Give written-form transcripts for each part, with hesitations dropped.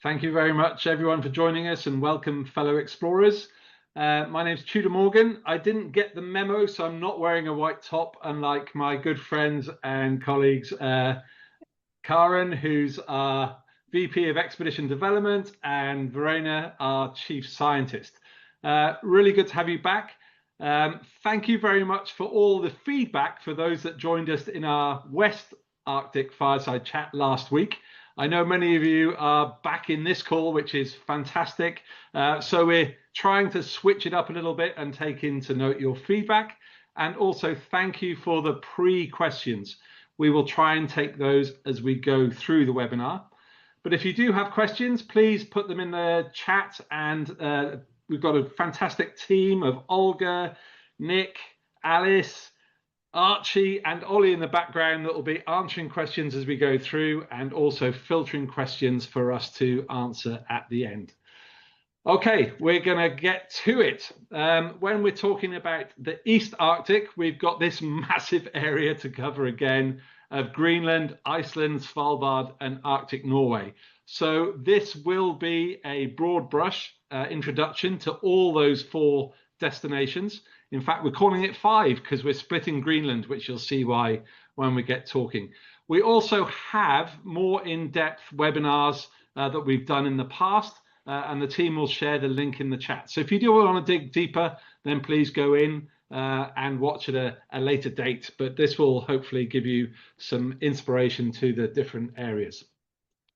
Thank you very much, everyone, for joining us, and welcome, fellow explorers. My name's Tudor Morgan. I didn't get the memo, so I'm not wearing a white top, unlike my good friends and colleagues, Karin, who's our VP of Expedition Development, and Verena, our Chief Scientist. Really good to have you back. Thank you very much for all the feedback for those that joined us in our West Arctic Fireside Chat last week. I know many of you are back in this call, which is fantastic. So we're trying to switch it up a little bit and take into note your feedback. And also thank you for the pre-questions. We will try and take those as we go through the webinar. But if you do have questions, please put them in the chat. And we've got a fantastic team of Olga, Nick, Alice, Archie and Ollie in the background that will be answering questions as we go through and also filtering questions for us to answer at the end. Okay, we're going to get to it. When we're talking about the East Arctic, we've got this massive area to cover again of Greenland, Iceland, Svalbard and Arctic Norway. So this will be a broad brush introduction to all those 4 destinations. In fact, we're calling it 5 because we're splitting Greenland, which you'll see why when we get talking. We also have more in-depth webinars that we've done in the past, and the team will share the link in the chat. So if you do want to dig deeper, then please go in and watch at a later date. But this will hopefully give you some inspiration to the different areas.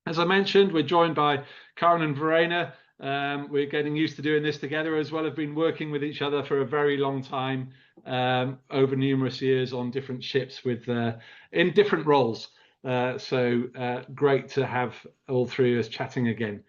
As I mentioned, we're joined by Karin and Verena. We're getting used to doing this together, as well as been working with each other for a very long time, over numerous years on different ships with in different roles. So great to have all 3 of us chatting again.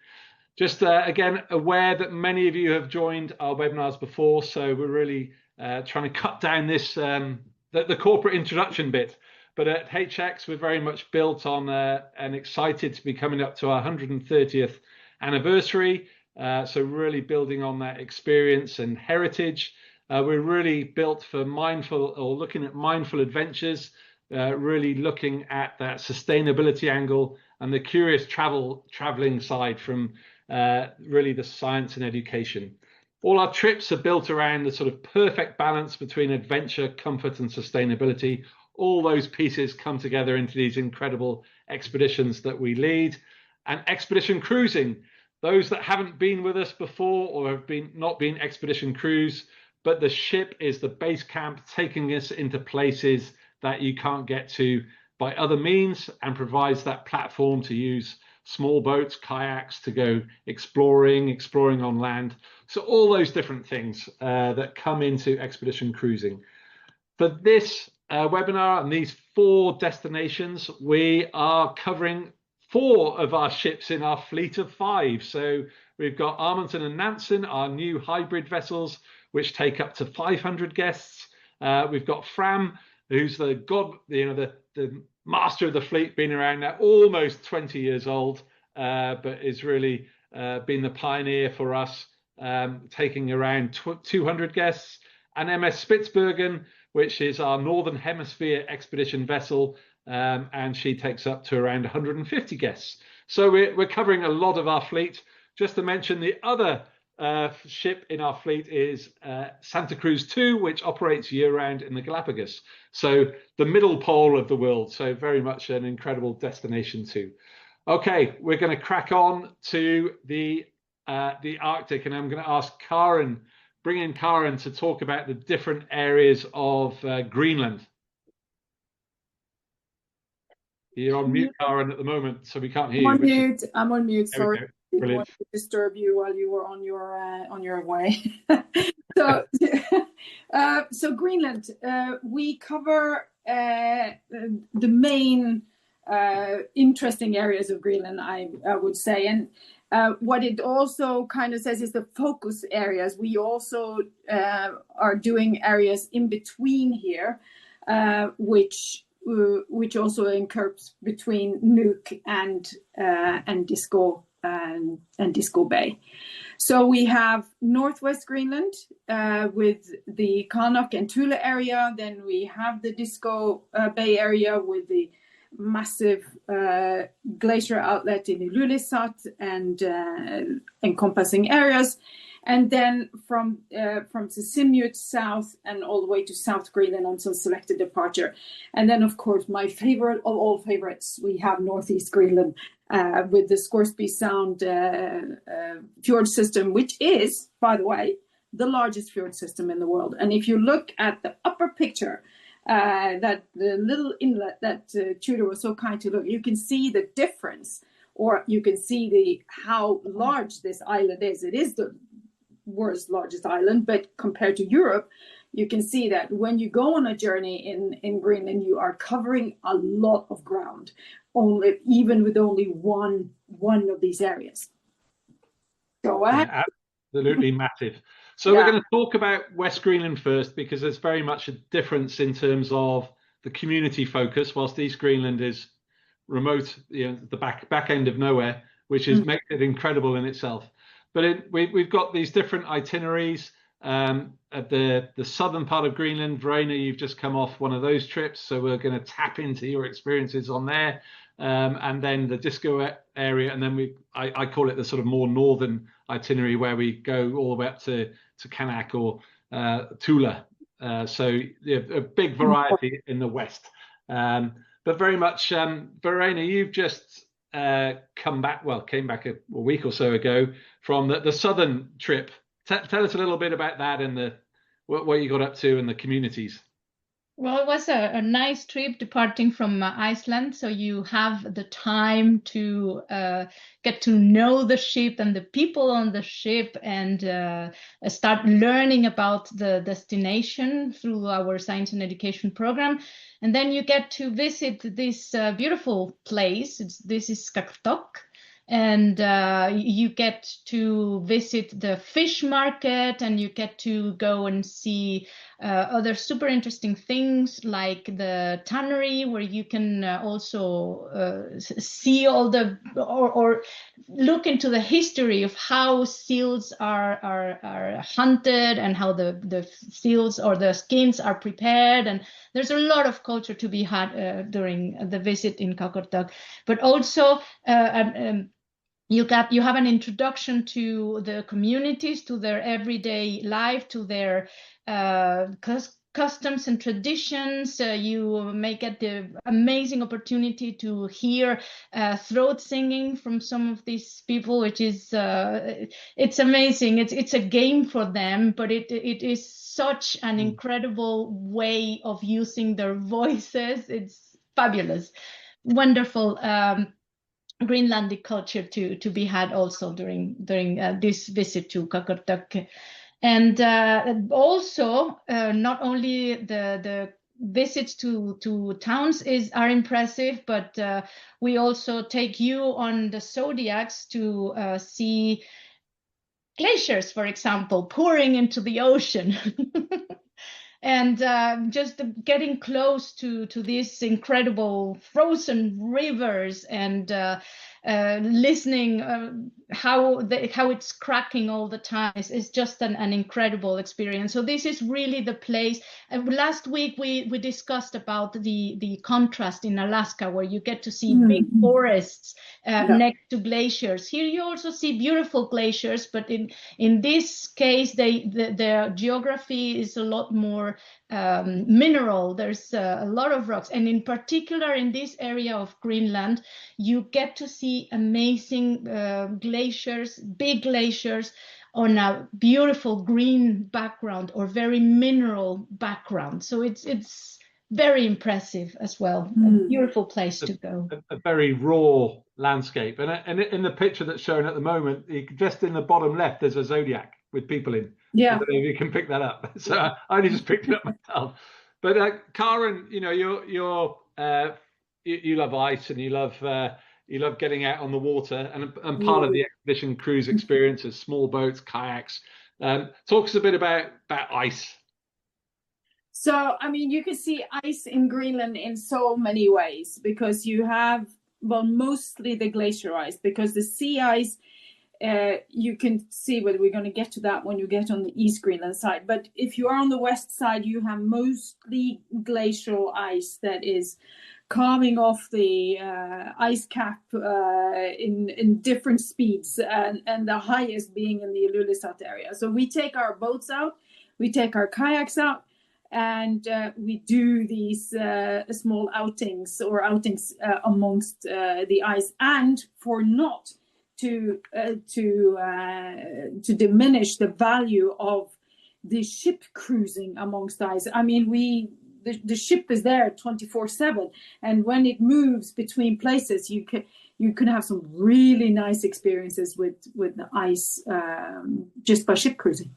Just again, aware that many of you have joined our webinars before, so we're really trying to cut down this the corporate introduction bit. But at HX, we're very much built on and excited to be coming up to our 130th anniversary. So really building on that experience and heritage. We're really built for mindful, or looking at mindful adventures, really looking at that sustainability angle and the curious traveling side from really the science and education. All our trips are built around the sort of perfect balance between adventure, comfort and sustainability. All those pieces come together into these incredible expeditions that we lead. And expedition cruising. Those that haven't been with us before or have not been expedition crews, but the ship is the base camp, taking us into places that you can't get to by other means, and provides that platform to use small boats, kayaks to go exploring on land. So all those different things that come into expedition cruising. For this webinar and these 4 destinations, we are covering 4 of our ships in our fleet of 5. So we've got Amundsen and Nansen, our new hybrid vessels, which take up to 500 guests. We've got Fram, who's the master of the fleet, been around now almost 20 years old, but is really been the pioneer for us, taking around 200 guests. And MS Spitsbergen, which is our Northern Hemisphere expedition vessel, and she takes up to around 150 guests. So we're covering a lot of our fleet. Just to mention, the other ship in our fleet is Santa Cruz 2, which operates year-round in the Galapagos. So the middle pole of the world. So very much an incredible destination too. Okay, we're going to crack on to the Arctic, and I'm going to ask Karin, bring in Karin to talk about the different areas of Greenland. You're on mute, Karin, at the moment, so we can't hear you. I'm on mute. Sorry, didn't Brilliant. want to disturb you while you were on your way. So, so Greenland, we cover the main interesting areas of Greenland, I would say, and what it also kind of says is the focus areas. We also are doing areas in between here, which also incurs between Nuuk and Disco Bay. So we have Northwest Greenland with the Qaanaaq and Thule area. Then we have the Disco Bay area with the massive glacier outlet in Ilulissat and encompassing areas. And then from Sisimiut south and all the way to South Greenland until selected departure. And then, of course, my favorite of all favorites, we have Northeast Greenland with the Scoresby Sound fjord system, which is, by the way, the largest fjord system in the world. And if you look at the upper picture, that the little inlet that Tudor was so kind to look, you can see the difference, or you can see how large this island is. It is the world's largest island, but compared to Europe, you can see that when you go on a journey in Greenland, you are covering a lot of ground, even with only one of these areas. Go ahead. Yeah, absolutely massive. So we're going to talk about West Greenland first, because there's very much a difference in terms of the community focus, whilst East Greenland is remote, the back end of nowhere, which makes it incredible in itself. But we've got these different itineraries. At the southern part of Greenland, Verena, you've just come off one of those trips, so we're going to tap into your experiences on there. And then the disco area, and then I call it the sort of more northern itinerary, where we go all the way up to Kanak or Tula. So a big variety in the west. But very much, Verena, you've just came back a week or so ago from the southern trip. Tell us a little bit about that and what you got up to and the communities. Well, it was a nice trip departing from Iceland. So you have the time to get to know the ship and the people on the ship, and start learning about the destination through our science and education program. And then you get to visit this beautiful place. This is Qaqortoq. And you get to visit the fish market, and you get to go and see other super interesting things like the tannery, where you can also see all or look into the history of how seals are hunted, and how the seals or the skins are prepared. And there's a lot of culture to be had during the visit in Qaqortoq, but also you have an introduction to the communities, to their everyday life, to their customs and traditions. You may get the amazing opportunity to hear throat singing from some of these people, which is it's amazing. It's a game for them, but it is such an incredible way of using their voices. It's fabulous, wonderful. Greenlandic culture to be had also during this visit to Qaqortoq. And also not only the visits to towns are impressive, but we also take you on the Zodiacs to see glaciers, for example, pouring into the ocean. And just getting close to these incredible frozen rivers, and listening how it's cracking all the time is just an incredible experience. So this is really the place. Last week we discussed about the contrast in Alaska, where you get to see big forests next to glaciers. Here you also see beautiful glaciers, but in this case the geography is a lot more mineral. There's a lot of rocks, and in particular in this area of Greenland, you get to see amazing glaciers, big glaciers on a beautiful green background or very mineral background. So it's very impressive as well. A beautiful place to go. A very raw landscape, and in the picture that's shown at the moment, just in the bottom left, there's a Zodiac with people in. Yeah, I don't know if you can pick that up. So I only just picked it up myself. But Karin, you love ice, and you love getting out on the water, and part of the expedition cruise experience is small boats, kayaks. Talk us a bit about ice. So, I mean, you can see ice in Greenland in so many ways, because you have, mostly the glacier ice, because the sea ice, you can see, but we're going to get to that when you get on the East Greenland side. But if you are on the west side, you have mostly glacial ice that is calming off the ice cap in different speeds, and the highest being in the Ilulissat area. So we take our boats out, we take our kayaks out, and we do these small outings amongst the ice, and for not to diminish the value of the ship cruising amongst ice. I mean, the ship is there 24/7, and when it moves between places, you can have some really nice experiences with the ice just by ship cruising.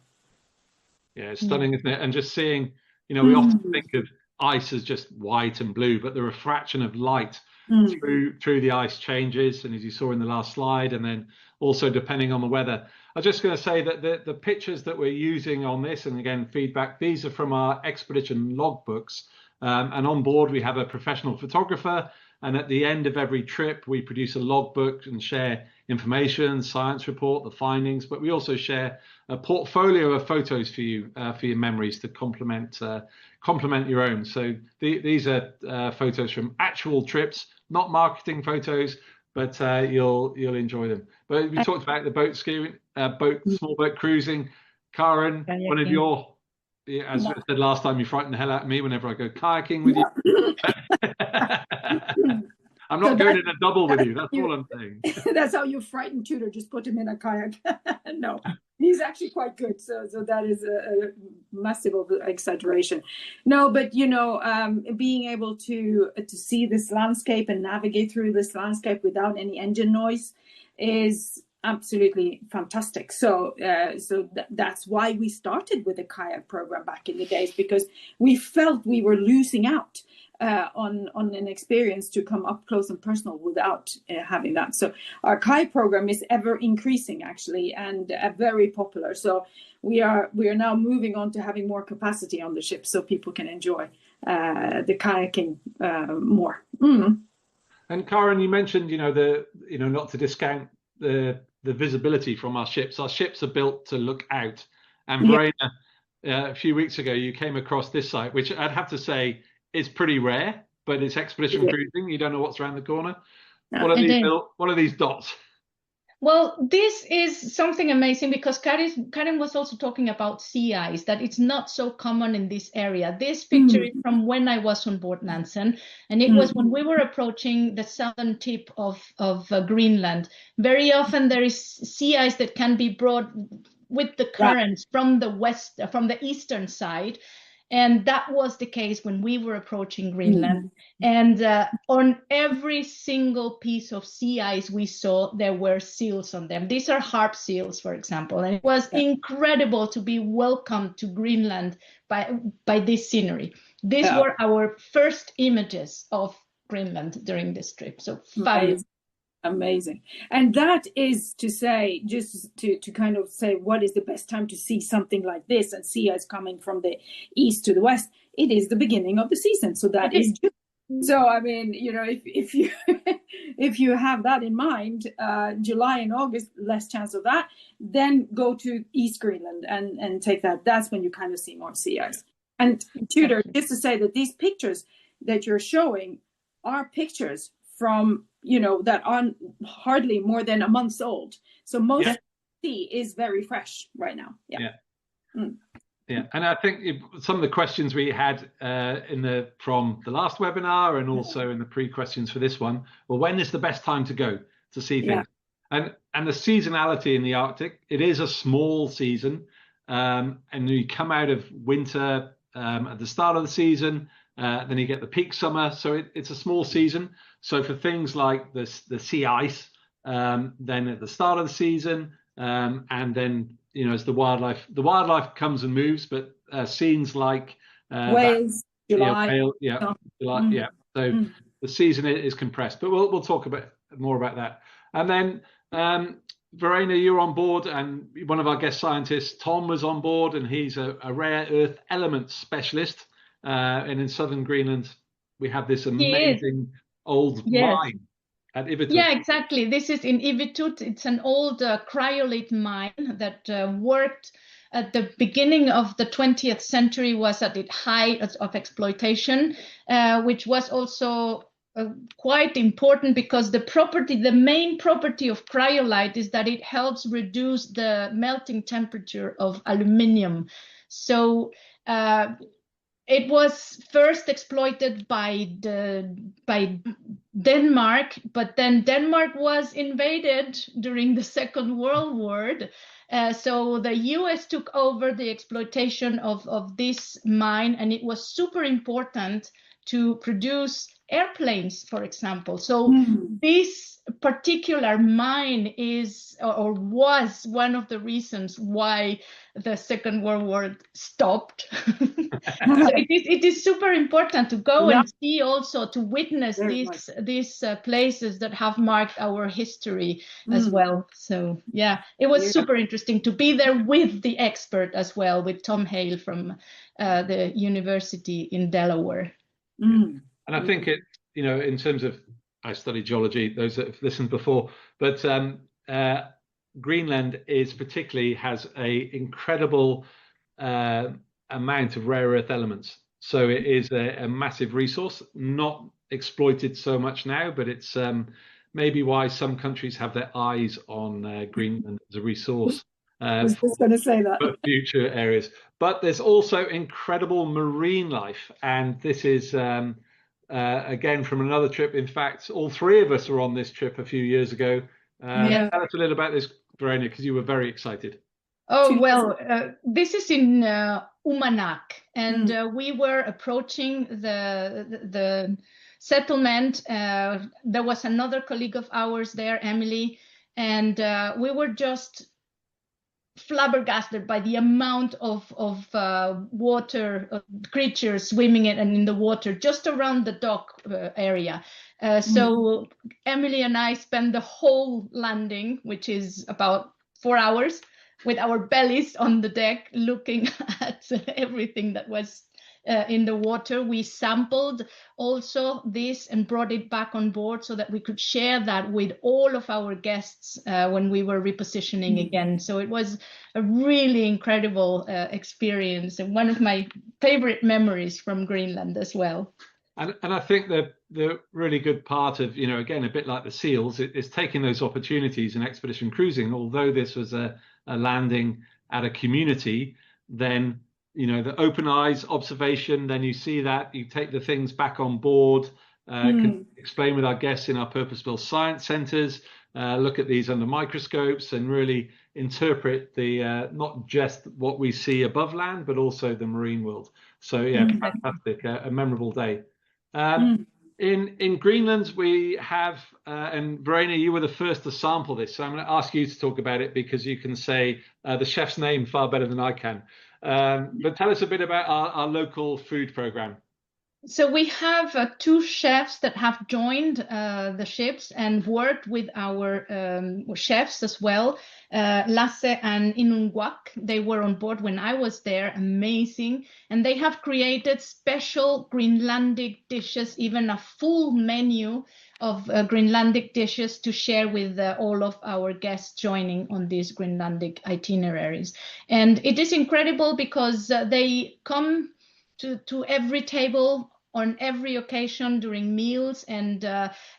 Yeah, it's stunning, isn't it? And just seeing, we often think of ice as just white and blue, but the refraction of light through the ice changes, and as you saw in the last slide, and then also depending on the weather. I was just going to say that the pictures that we're using on this, and again, feedback, these are from our expedition logbooks, and on board we have a professional photographer, and at the end of every trip we produce a logbook and share information, science report, the findings, but we also share a portfolio of photos for you for your memories to complement your own. So these are photos from actual trips, not marketing photos, but you'll enjoy them. But we talked about the boat skiing, small boat cruising. Karin, one of your, as I said last time, you frighten the hell out of me whenever I go kayaking with you. I'm not going in a double with you. That's all I'm saying. That's how you frighten Tudor. Just put him in a kayak. No, he's actually quite good. So that is a massive exaggeration. No, but being able to see this landscape and navigate through this landscape without any engine noise is absolutely fantastic. So that's why we started with the kayak program back in the days, because we felt we were losing out on an experience to come up close and personal without having that. So our kayak program is ever increasing actually, and very popular. So we are now moving on to having more capacity on the ship so people can enjoy the kayaking more. And Karin, you mentioned not to discount the visibility from our ships. Our ships are built to look out, and Verena, a few weeks ago you came across this site, which I'd have to say is pretty rare, but it's expedition cruising. You don't know what's around the corner. What are these dots? Well, this is something amazing, because Karin was also talking about sea ice, that it's not so common in this area. This picture is from when I was on board Nansen, and it was when we were approaching the southern tip of Greenland. Very often there is sea ice that can be brought with the currents from the eastern side. And that was the case when we were approaching Greenland. And on every single piece of sea ice we saw, there were seals on them. These are harp seals, for example. And it was incredible to be welcomed to Greenland by this scenery. These were our first images of Greenland during this trip. So fabulous. Amazing. And that is to say, just to kind of say, what is the best time to see something like this and sea ice coming from the east to the west? It is the beginning of the season. So that is so, I mean, if you if you have that in mind, July and August, less chance of that, then go to East Greenland and take that. That's when you kind of see more sea ice. And Tudor, just to say that these pictures that you're showing are pictures from that are hardly more than a month old. So most of the sea is very fresh right now. Yeah, and I think some of the questions we had from the last webinar and also in the pre-questions for this one, well, when is the best time to go to see things? And the seasonality in the Arctic, it is a small season, and you come out of winter at the start of the season, then you get the peak summer, so it's a small season. So for things like the sea ice, then at the start of the season, and then as the wildlife comes and moves, but scenes like Wales, July, July, So the season is compressed, but we'll talk more about that. And then Verena, you're on board, and one of our guest scientists, Tom, was on board, and he's a rare earth elements specialist. And in southern Greenland, we have this amazing old mine at Ivitud. Yeah, exactly. This is in Ivitud. It's an old cryolith mine that worked at the beginning of the 20th century, was at its height of exploitation, which was also quite important because the main property of cryolite is that it helps reduce the melting temperature of aluminium. So it was first exploited by Denmark, but then Denmark was invaded during the Second World War. So the US took over the exploitation of this mine, and it was super important to produce airplanes, for example. So this particular mine is or was one of the reasons why the Second World War stopped. So it is super important to go and see, also to witness these places that have marked our history as well. So yeah, it was super interesting to be there with the expert as well, with Tom Hale from the university in Delaware. And I think it, you know, in terms of, I studied geology, those that have listened before, but Greenland has a incredible amount of rare earth elements. So it is a massive resource, not exploited so much now, but it's maybe why some countries have their eyes on Greenland as a resource. I was just going to say that. For future areas. But there's also incredible marine life, and this is again from another trip. In fact, all three of us were on this trip a few years ago. Tell us a little about this, Verena, because you were very excited. Oh, well, this is in Uummannaq, and we were approaching the settlement. There was another colleague of ours there, Emily, and we were just flabbergasted by the amount of water creatures swimming in the water just around the dock area. So Emily and I spent the whole landing, which is about 4 hours, with our bellies on the deck looking at everything that was in the water. We sampled also this and brought it back on board so that we could share that with all of our guests when we were repositioning again. So it was a really incredible experience, and one of my favorite memories from Greenland as well. And I think the really good part of, you know, again, a bit like the SEALs, is taking those opportunities in expedition cruising. Although this was a landing at a community, then, you know, the open eyes observation, then you see that, you take the things back on board, can explain with our guests in our purpose-built science centres, look at these under microscopes and really interpret the not just what we see above land, but also the marine world. So yeah, fantastic, a memorable day. In Greenland, we have, and Verena, you were the first to sample this, so I'm going to ask you to talk about it because you can say the chef's name far better than I can. But tell us a bit about our local food program. So we have 2 chefs that have joined the ships and worked with our chefs as well. Lasse and Inunguaq, they were on board when I was there, amazing. And they have created special Greenlandic dishes, even a full menu of Greenlandic dishes to share with all of our guests joining on these Greenlandic itineraries. And it is incredible because they come to every table on every occasion during meals and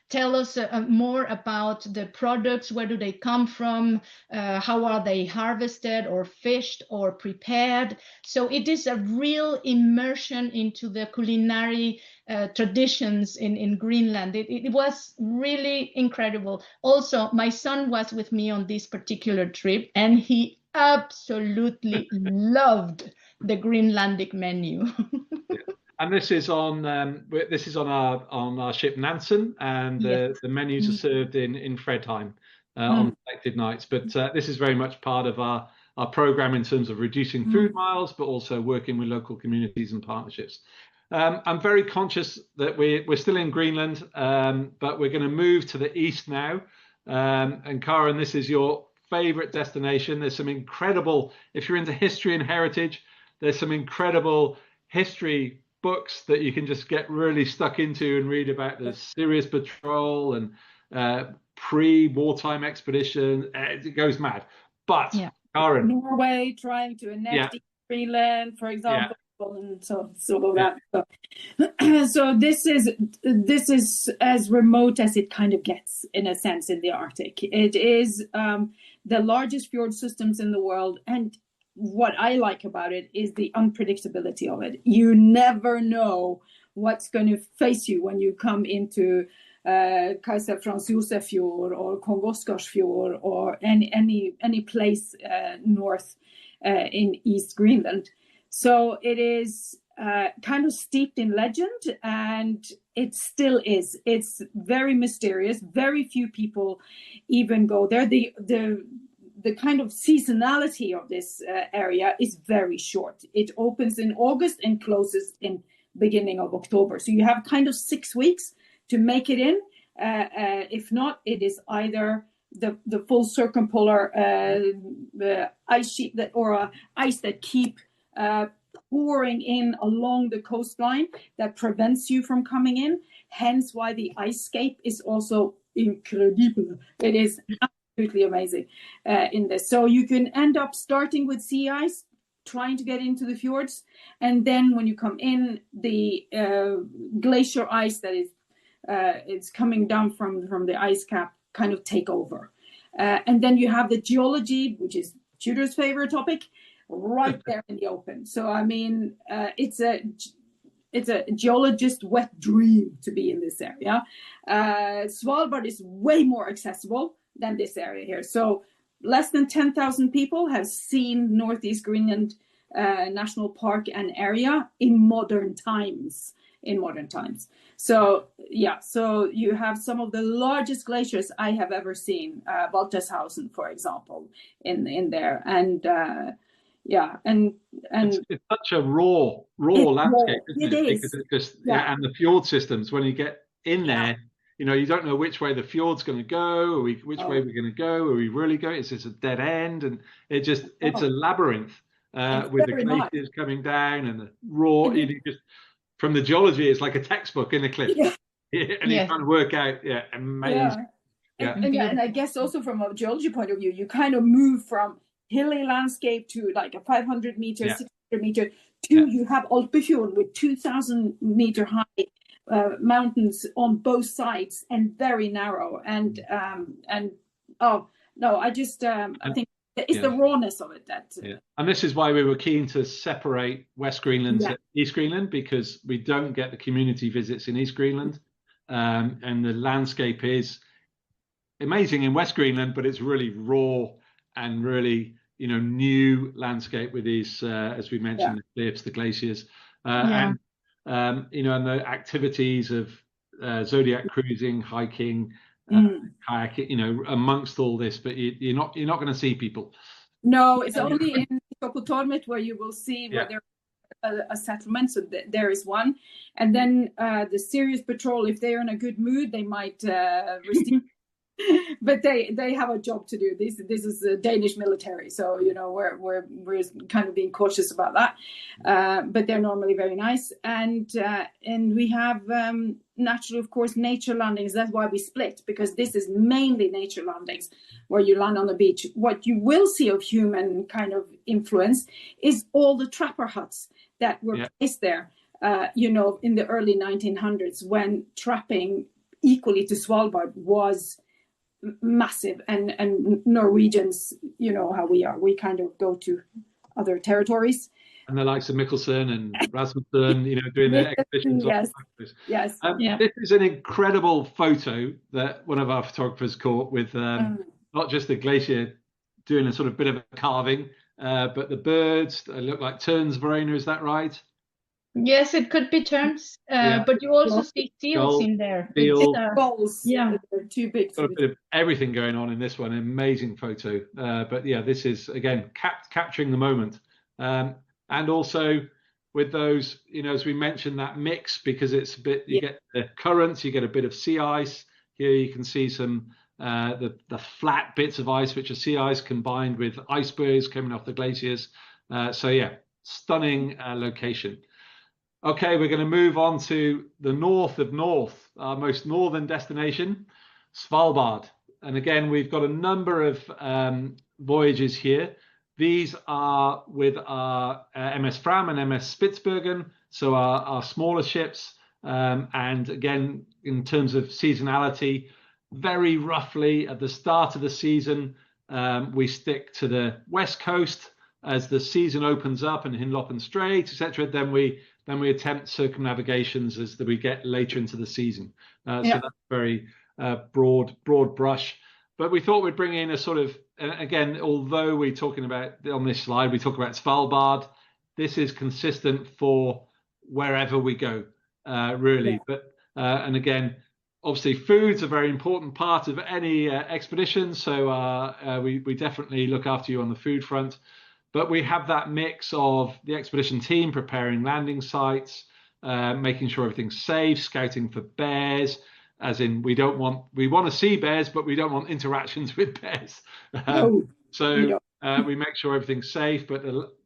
tell us more about the products, where do they come from, how are they harvested or fished or prepared. So it is a real immersion into the culinary traditions in Greenland. It was really incredible. Also, my son was with me on this particular trip, and he absolutely loved the Greenlandic menu. And this is on our ship Nansen, and the menus are served in Fredheim on selected nights. But this is very much part of our program in terms of reducing food miles, but also working with local communities and partnerships. I'm very conscious that we're still in Greenland, but we're going to move to the east now. And Karin, this is your favorite destination. There's some incredible, if you're into history and heritage, there's some incredible history books that you can just get really stuck into and read about the Sirius Patrol and pre-wartime expedition. It goes mad. But Karin, Norway trying to annex Greenland, for example. and so all that. So this is as remote as it kind of gets, in a sense, in the Arctic. It is the largest fjord systems in the world, and what I like about it is the unpredictability of it. You never know what's going to face you when you come into Kaiser Franz Josef Fjord or Kong Oscars Fjord or any place north in East Greenland. So it is kind of steeped in legend, and it still is. It's very mysterious. Very few people even go there. The kind of seasonality of this area is very short. It opens in August and closes in beginning of October. So you have kind of 6 weeks to make it in. If not, it is either the full circumpolar ice sheet or ice that keep pouring in along the coastline that prevents you from coming in. Hence why the ice scape is also incredible. It is absolutely amazing in this. So you can end up starting with sea ice, trying to get into the fjords, and then when you come in, the glacier ice that is it's coming down from the ice cap kind of take over. And then you have the geology, which is Tudor's favorite topic, right there in the open. So I mean, it's a geologist wet dream to be in this area. Svalbard is way more accessible than this area here. So less than 10,000 people have seen Northeast Greenland National Park and area in modern times. So yeah, so you have some of the largest glaciers I have ever seen, Waltershausen, for example, in there, and yeah, and it's such a raw landscape, isn't it? Is. Because it's just and the fjord systems, when you get in there, you know, you don't know which way the fjord's going to go, or which way we're going to go, are we really going? It's just a dead end, and it's a labyrinth with the glaciers coming down and the raw. You just from the geology, it's like a textbook in a cliff, and you're trying to work out. Amazing. And I guess also from a geology point of view, you kind of move from hilly landscape to like a 500 meter, 600 meter to you have Alpefjord with 2,000 meter high mountains on both sides and very narrow. I think it's the rawness of it that. And this is why we were keen to separate West Greenland to East Greenland, because we don't get the community visits in East Greenland, and the landscape is amazing in West Greenland, but it's really raw and really, you know, new landscape with these, as we mentioned, the cliffs, the glaciers, and you know, and the activities of Zodiac cruising, hiking, kayaking, you know, amongst all this. But you're not going to see people. No, it's only in Tormet where you will see where there a settlement. So there is one, and then the serious patrol, if they are in a good mood, they might receive. But they have a job to do. This is the Danish military, so you know we're kind of being cautious about that. But they're normally very nice, and we have naturally, of course, nature landings. That's why we split, because this is mainly nature landings where you land on the beach. What you will see of human kind of influence is all the trapper huts that were placed there. You know, in the early 1900s, when trapping equally to Svalbard was massive, and Norwegians, you know how we are, we kind of go to other territories, and the likes of Mikkelsen and Rasmussen, you know, doing their exhibitions. This is an incredible photo that one of our photographers caught with not just the glacier doing a sort of bit of a carving, but the birds look like terns. Verena, is that right? Yes, it could be terns, but you also see seals in there. Gulls, they're too big. Got a bit of everything going on in this one. Amazing photo. But yeah, this is again capturing the moment, and also with those, you know, as we mentioned, that mix, because it's a bit. You get the currents, you get a bit of sea ice. Here you can see some the flat bits of ice, which are sea ice combined with icebergs coming off the glaciers. So yeah, stunning location. Okay, we're going to move on to the north of north, our most northern destination, Svalbard. And again, we've got a number of voyages here, These are with our MS Fram and MS Spitsbergen, so our smaller ships. And again, in terms of seasonality, very roughly at the start of the season, we stick to the west coast. As the season opens up and Hinlopen Strait, etc., then we attempt circumnavigations as we get later into the season. So that's very broad brush. But we thought we'd bring in a sort of, again, although we're talking about, on this slide, we talk about Svalbard, this is consistent for wherever we go, really. Yeah. But and again, obviously food's a very important part of any expedition. So we definitely look after you on the food front. But we have that mix of the expedition team preparing landing sites, making sure everything's safe, scouting for bears, as in we want to see bears, but we don't want interactions with bears. We make sure everything's safe, but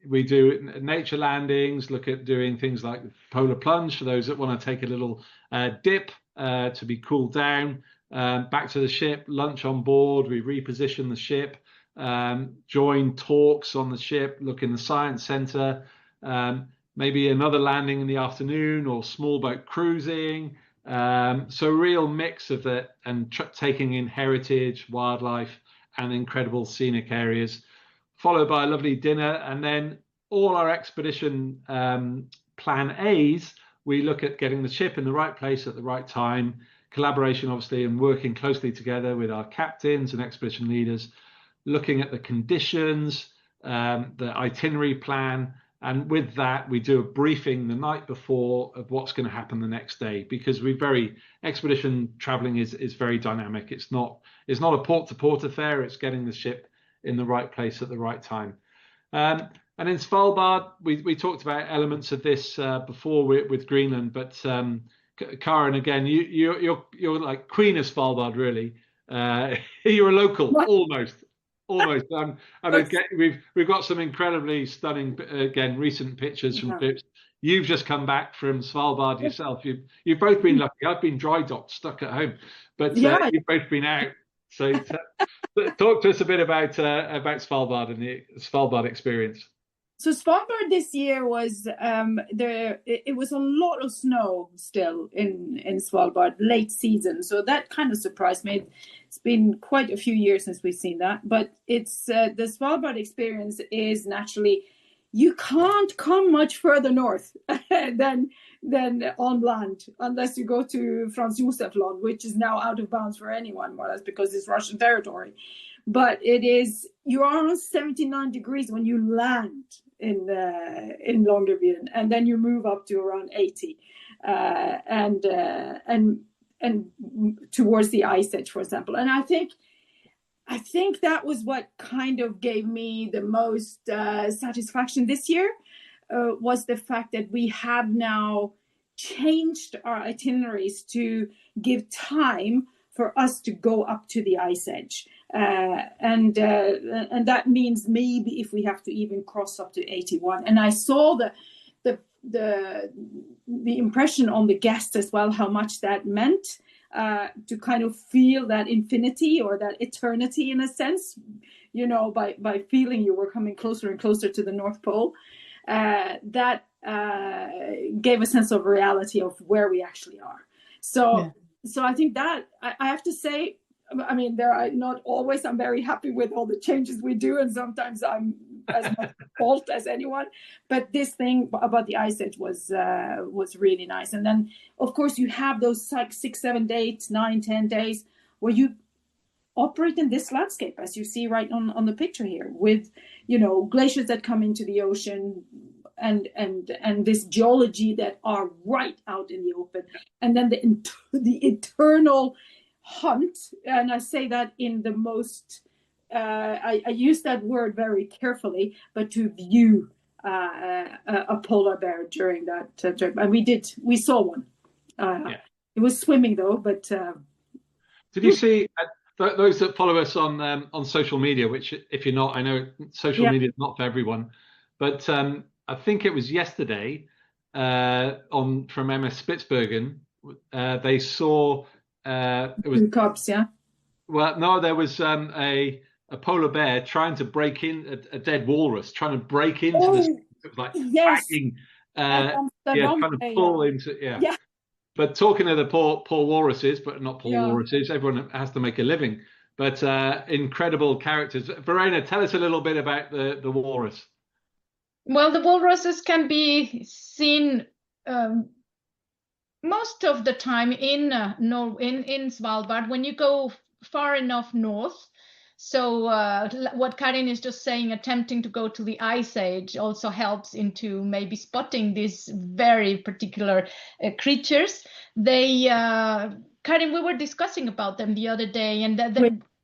we do nature landings, look at doing things like polar plunge for those that want to take a little dip to be cooled down, back to the ship, lunch on board, we reposition the ship, join talks on the ship, look in the science center, maybe another landing in the afternoon or small boat cruising. So real mix of it, and taking in heritage, wildlife, and incredible scenic areas, followed by a lovely dinner. And then all our expedition plan A's, we look at getting the ship in the right place at the right time, collaboration obviously, and working closely together with our captains and expedition leaders, looking at the conditions, the itinerary plan. And with that, we do a briefing the night before of what's going to happen the next day, because expedition traveling is very dynamic. It's not a port to port affair. It's getting the ship in the right place at the right time. And in Svalbard, we talked about elements of this before with Greenland, but Karin, again, you're like queen of Svalbard, really. You're a local, almost. And again, we've got some incredibly stunning, again, recent pictures from trips. You've just come back from Svalbard yourself. You've both been lucky. I've been dry docked, stuck at home, but you've both been out. So talk to us a bit about Svalbard and the Svalbard experience. So Svalbard this year was it was a lot of snow still in Svalbard, late season. So that kind of surprised me. It's been quite a few years since we've seen that. But it's the Svalbard experience is naturally, you can't come much further north than on land, unless you go to Franz Josef Land, which is now out of bounds for anyone, more or less, because it's Russian territory. But you are on 79 degrees when you land in Longyearbyen, and then you move up to around 80, and towards the ice edge, for example. And I think that was what kind of gave me the most satisfaction this year, was the fact that we have now changed our itineraries to give time for us to go up to the ice edge. And that means maybe if we have to even cross up to 81. And I saw the impression on the guests as well, how much that meant to kind of feel that infinity or that eternity in a sense, by feeling you were coming closer and closer to the North Pole. That gave a sense of reality of where we actually are. So I think that I have to say, I mean, there are not always, I'm very happy with all the changes we do, and sometimes I'm as much fault as anyone. But this thing about the ice edge was really nice. And then, of course, you have those like 6, 7, 8, 9, 10 days where you operate in this landscape, as you see right on the picture here, with glaciers that come into the ocean, and this geology that are right out in the open, and then the eternal hunt. And I say that in the most I use that word very carefully, but to view a polar bear during that trip, and we saw one. It was swimming though, but did you see those that follow us on social media, which if you're not, I know social media is not for everyone, but I think it was yesterday from MS Spitsbergen, they saw it was cubs, Well, no, there was a a polar bear trying to break in a dead walrus, trying to break into the. It was like yes. banging, The trying to pull into, yeah. But talking of the poor walruses, but not poor Yeah. walruses, everyone has to make a living. But incredible characters. Verena, tell us a little bit about the walrus. Well, the walruses can be seen most of the time in Svalbard when you go far enough north. So what Karin is just saying, attempting to go to the ice age also helps into maybe spotting these very particular creatures. They, Karin, we were discussing about them the other day, and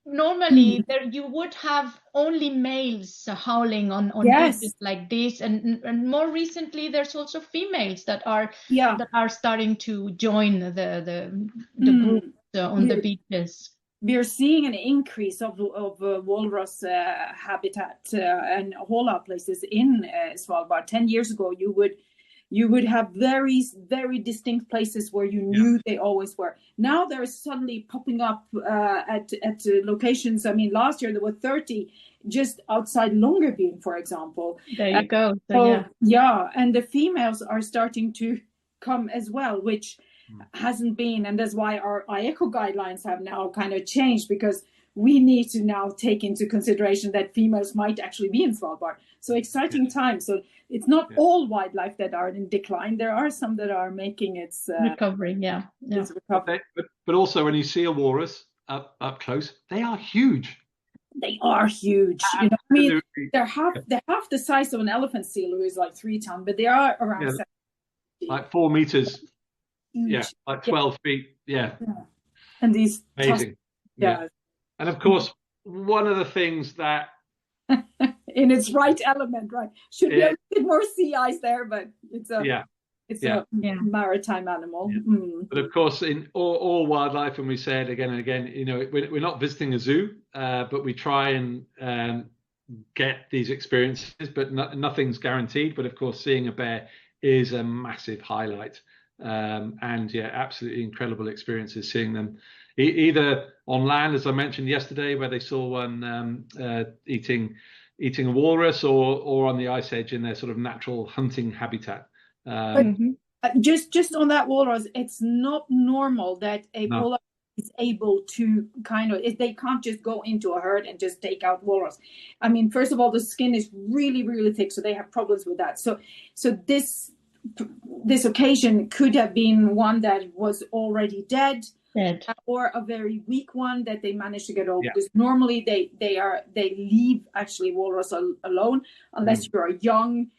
normally there you would have only males howling on beaches like this, and more recently there's also females that are starting to join the group on the beaches. We are seeing an increase of walrus habitat and holdout places in Svalbard. 10 years ago, you would have very, very distinct places where you knew they always were. Now they're suddenly popping up at locations. I mean, last year there were 30 just outside Longyearbyen, for example. There you go. And the females are starting to come as well, which hasn't been, and that's why our IECO guidelines have now kind of changed, because we need to now take into consideration that females might actually be in Svalbard. So exciting times. So it's not all wildlife that are in decline. There are some that are making its recovering. Its recovery. But also when you see a walrus up close, they are huge. They are huge. You know, I mean, they're half the size of an elephant seal, who is like 3 tons, but they are around 7 feet. Like 4 meters. Like 12 feet. And these amazing. And of course, one of the things that in its right element, right, should be a bit more sea ice there, but it's a maritime animal. But of course, in all wildlife, and we say it again and again, you know, we're not visiting a zoo, but we try and get these experiences, but nothing's guaranteed. But of course, seeing a bear is a massive highlight. And absolutely incredible experiences seeing them either on land, as I mentioned yesterday, where they saw one eating a walrus, or on the ice edge in their sort of natural hunting habitat. Just on that walrus, it's not normal that a polar is able to they can't just go into a herd and just take out walrus. I mean, first of all, the skin is really, really thick, so they have problems with that. So this occasion could have been one that was already dead, or a very weak one that they managed to get over. Because normally they leave actually walrus alone, unless you're a young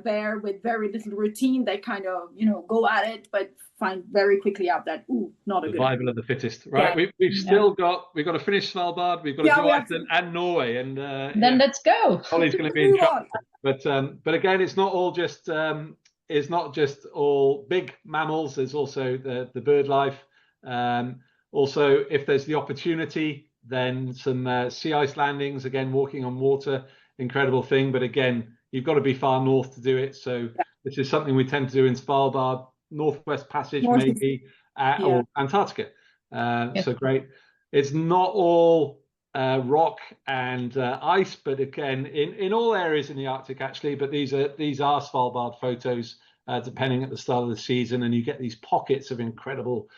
bear with very little routine. They kind of go at it, but find very quickly out that not a survival of the fittest. Right, we've still got to finish Svalbard. We've got to do Iceland and Norway, and then let's go. Ollie's going to be in trouble. But again, it's not all just. It's not just all big mammals. There's also the bird life. Also, if there's the opportunity, then some sea ice landings. Again, walking on water, incredible thing. But again, you've got to be far north to do it. So this is something we tend to do in Svalbard, Northwest Passage, maybe, or Antarctica. So great. It's not all rock and ice, but again, in all areas in the Arctic actually. But these are Svalbard photos, depending at the start of the season, and you get these pockets of incredible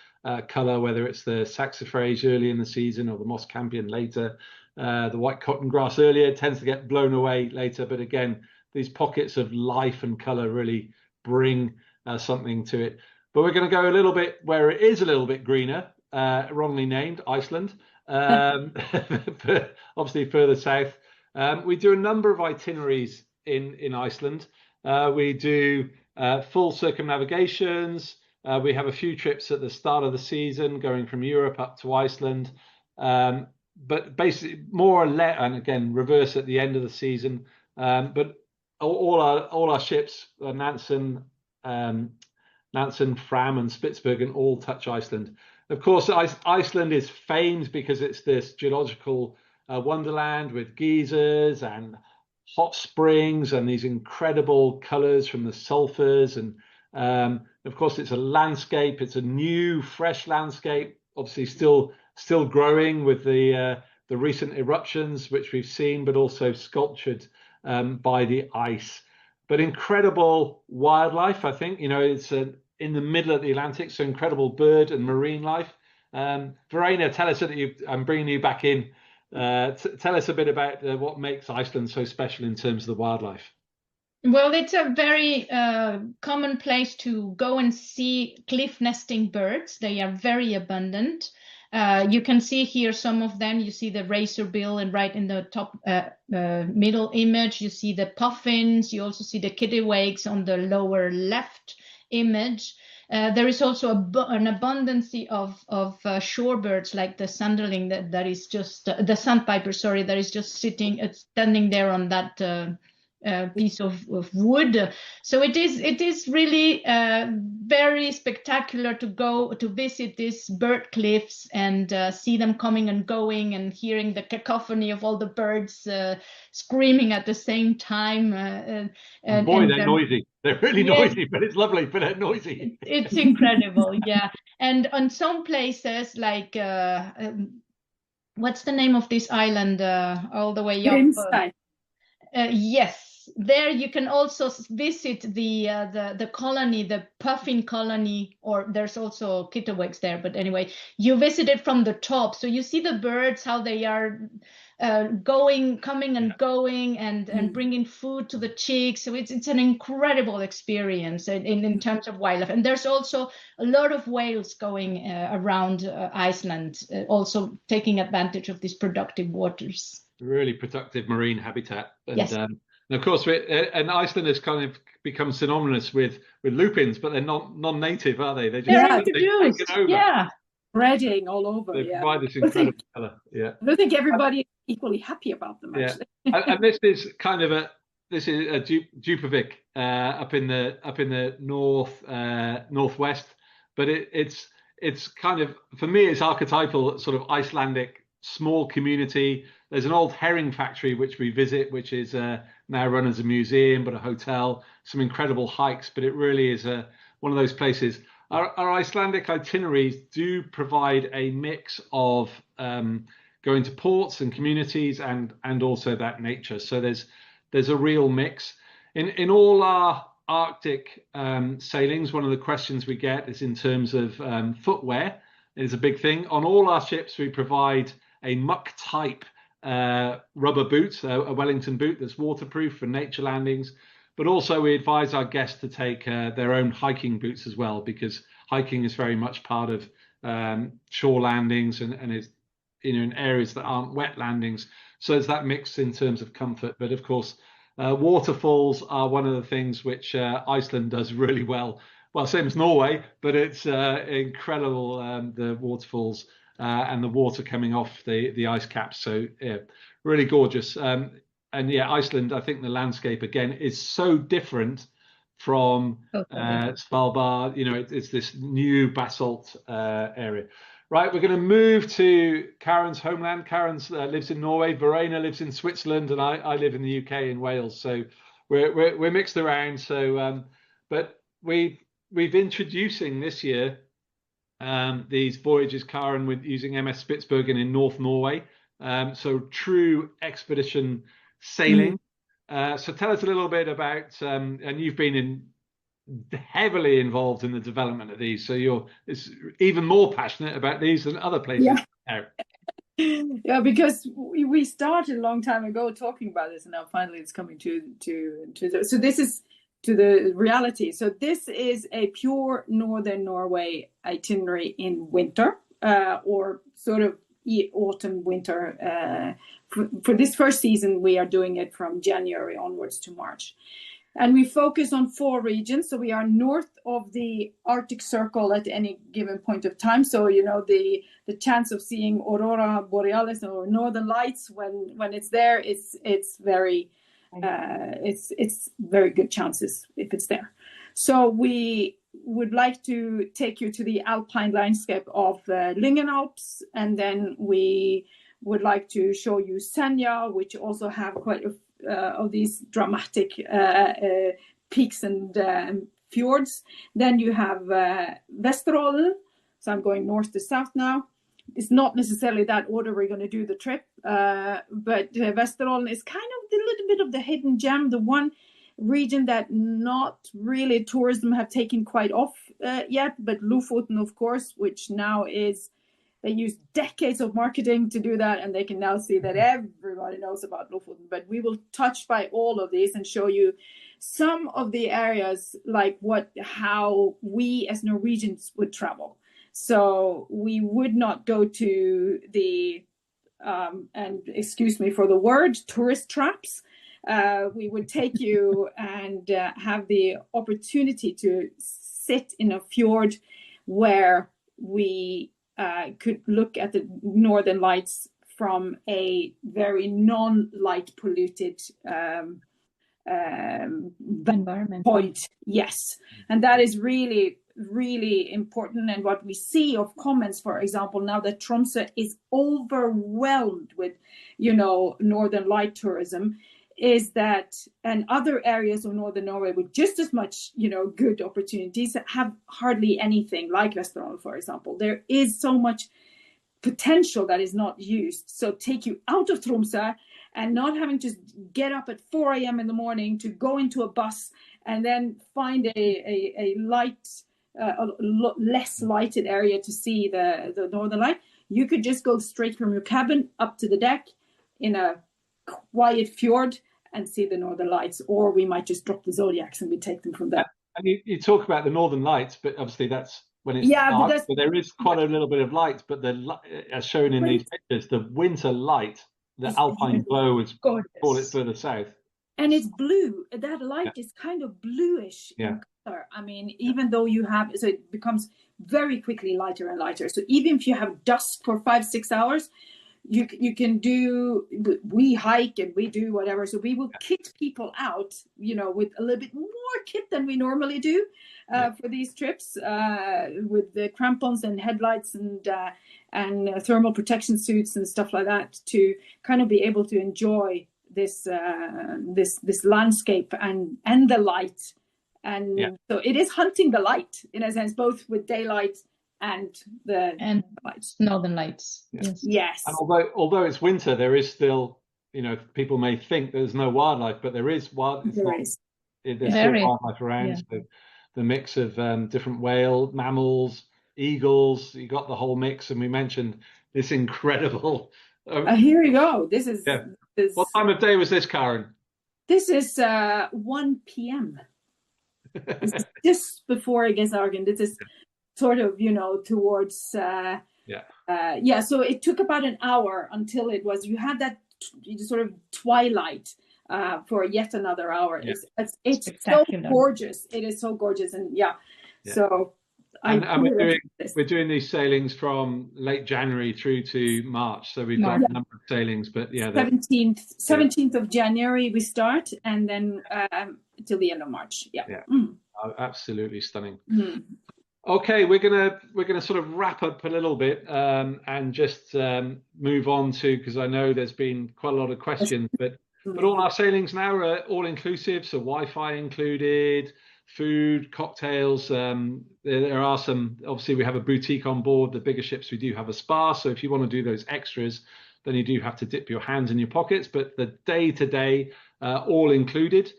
color, whether it's the saxifrage early in the season or the moss campion later. The white cotton grass earlier tends to get blown away later, but again, these pockets of life and color really bring something to it. But we're going to go a little bit where it is a little bit greener, wrongly named Iceland. Obviously further south. We do a number of itineraries in Iceland. We do full circumnavigations. We have a few trips at the start of the season going from Europe up to Iceland, but basically more or less, and again reverse at the end of the season. But all our ships, Nansen, Fram and Spitsbergen, all touch Iceland. Of course, Iceland is famed because it's this geological wonderland with geysers and hot springs and these incredible colors from the sulfurs. And of course, it's a landscape. It's a new, fresh landscape, obviously still growing with the the recent eruptions which we've seen, but also sculptured by the ice. But incredible wildlife, I think. It's in the middle of the Atlantic, so incredible bird and marine life. Verena, tell us I'm bringing you back in. Tell us a bit about what makes Iceland so special in terms of the wildlife. Well, it's a very common place to go and see cliff nesting birds. They are very abundant. You can see here some of them. You see the razorbill, and right in the top middle image, you see the puffins. You also see the kittiwakes on the lower left image. There is also an abundance of shorebirds like the sanderling that is just the sandpiper. Sorry, that is just standing there on that piece of wood. So it is really very spectacular to go to visit these bird cliffs and see them coming and going, and hearing the cacophony of all the birds screaming at the same time. Boy, they're noisy. They're really noisy, but it's lovely, but they're noisy. It's incredible, yeah. And on some places, like what's the name of this island all the way up? Yes. There you can also visit the colony, the puffin colony, or there's also kittiwakes there. But anyway, you visit it from the top, so you see the birds, how they are coming and going, and bringing food to the chicks. So it's an incredible experience in terms of wildlife. And there's also a lot of whales going around Iceland, also taking advantage of these productive waters. Really productive marine habitat. And, yes. And of course, and Iceland has kind of become synonymous with lupins, but they're non-native, are they? They're just taken over. Yeah, spreading all over. They provide this incredible colour. Yeah, I don't think everybody is equally happy about them. Actually, and this is kind of a Djupavik up in the northwest, but it's kind of, for me, it's archetypal sort of Icelandic small community. There's an old herring factory which we visit, which is now run as a museum, but a hotel. Some incredible hikes, but it really is one of those places. Our Icelandic itineraries do provide a mix of going to ports and communities and also that nature. So there's a real mix in all our Arctic sailings. One of the questions we get is in terms of footwear. Is a big thing. On all our ships, we provide a muck type rubber boot, a Wellington boot that's waterproof for nature landings, but also we advise our guests to take their own hiking boots as well, because hiking is very much part of shore landings and is in areas that aren't wet landings. So there's that mix in terms of comfort. But of course, waterfalls are one of the things which Iceland does really well. Well, same as Norway, but it's incredible, the waterfalls and the water coming off the ice caps. So yeah, really gorgeous. And yeah, Iceland, I think the landscape again is so different from Svalbard. It's this new basalt area. Right, we're going to move to Karin's homeland. Karin lives in Norway. Verena lives in Switzerland, and I live in the UK in Wales. So we're mixed around. So, but we've introducing this year these voyages, Karin, with using MS Spitsbergen in North Norway. So true expedition sailing. So tell us a little bit about, and you've been heavily involved in the development of these, so you're even more passionate about these than other places. Yeah, because we started a long time ago talking about this, and now finally it's coming to so this is to the reality. So this is a pure northern Norway itinerary in winter, or sort of autumn winter. For this first season, we are doing it from January onwards to March. And we focus on 4 regions. So we are north of the Arctic Circle at any given point of time. So, the chance of seeing Aurora Borealis or Northern Lights when it's there, it's very good chances if it's there. So we would like to take you to the alpine landscape of Lyngen Alps, and then we would like to show you Senja, which also have quite of these dramatic peaks and fjords. Then you have Vesterålen, so I'm going north to south now. it's not necessarily that order we're going to do the trip, but Vesterålen is kind of a little bit of the hidden gem, the one region that not really tourism have taken quite off yet, but Lofoten, of course, which now is, they use decades of marketing to do that, and they can now see that everybody knows about Lofoten. But we will touch by all of these and show you some of the areas, like how we as Norwegians would travel. So we would not go to the, and excuse me for the word, tourist traps. We would take you and have the opportunity to sit in a fjord where we could look at the northern lights from a very non-light polluted environment point. Yes, and that is really, really important. And what we see of comments, for example, now that Tromsø is overwhelmed with, northern light tourism, is that, and other areas of northern Norway with just as much, good opportunities have hardly anything, like Vesterålen, for example. There is so much potential that is not used. So take you out of Tromsø and not having to get up at 4 a.m. in the morning to go into a bus and then find a light, less lighted area to see the northern light. You could just go straight from your cabin up to the deck in a quiet fjord and see the northern lights, or we might just drop the Zodiacs and we take them from there. And you talk about the northern lights, but obviously that's when it's dark, but there is quite a little bit of light. But as shown in these pictures, the winter light, the alpine glow, is call it further south. And it's blue. That light is kind of bluish in color. I mean, even though so it becomes very quickly lighter and lighter. So even if you have dusk for 5-6 hours, you can do, we hike and we do whatever. So we will kit people out, with a little bit more kit than we normally do for these trips, with the crampons and headlights and thermal protection suits and stuff like that, to kind of be able to enjoy this landscape and the light. And so it is hunting the light in a sense, both with daylight and the lights. Northern lights. Yes. And although it's winter, there is still, people may think there's no wildlife, but there is there's still wildlife around. So the mix of different mammals, eagles, you got the whole mix. And we mentioned this incredible. Here you go. This is. What time of day was this, Karin? This is 1 p.m. This is just before Gezagen. This is sort of, towards, so it took about an hour until you had that sort of twilight for yet another hour. It's so gorgeous. It is so gorgeous. And so we're doing these sailings from late January through to March. So we've got a number of sailings, but 17th of January we start, and then till the end of March. Absolutely stunning. Okay, we're gonna sort of wrap up a little bit and just move on to, because I know there's been quite a lot of questions, but all our sailings now are all inclusive, so Wi-Fi included, food, cocktails. There are some. Obviously, we have a boutique on board. The bigger ships, we do have a spa. So if you want to do those extras, then you do have to dip your hands in your pockets. But the day-to-day, all included.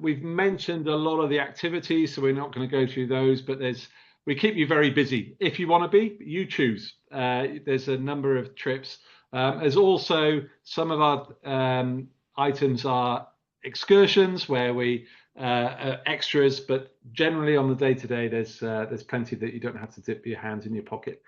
We've mentioned a lot of the activities, so we're not going to go through those, but we keep you very busy. If you want to be, you choose. There's a number of trips. There's also some of our items are excursions where we extras, but generally on the day-to-day, there's plenty that you don't have to dip your hands in your pocket.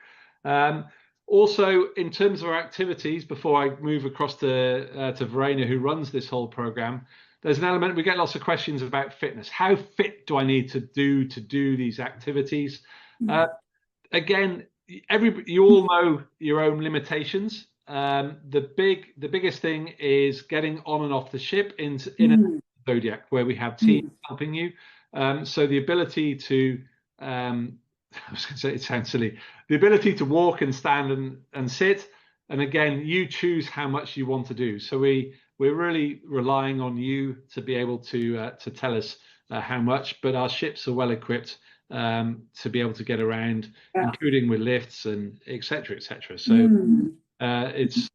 Also, in terms of our activities, before I move across to Verena, who runs this whole program, there's an element, we get lots of questions about fitness. How fit do I need to do these activities? Again, you all know your own limitations. The biggest thing is getting on and off the ship in a Zodiac, where we have teams helping you. So the ability to, I was going to say, it sounds silly, the ability to walk and stand and sit. And again, you choose how much you want to do. So we're really relying on you to be able to tell us how much, but our ships are well equipped to be able to get around, including with lifts and etc. etc. So it's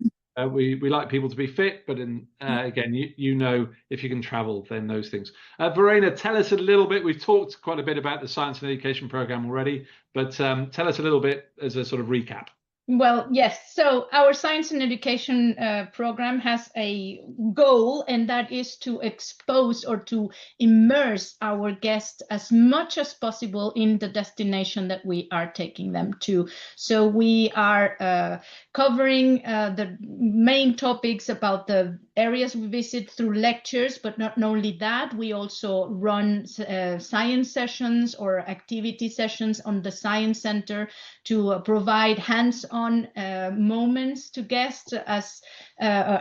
we like people to be fit, but again, you know, if you can travel, then those things. Verena, tell us a little bit. We've talked quite a bit about the science and education program already, but tell us a little bit as a sort of recap. Well, yes. So our science and education program has a goal, and that is to expose or to immerse our guests as much as possible in the destination that we are taking them to. So we are covering the main topics about the areas we visit through lectures, but not only that, we also run science sessions or activity sessions on the Science Center to provide hands-on moments to guests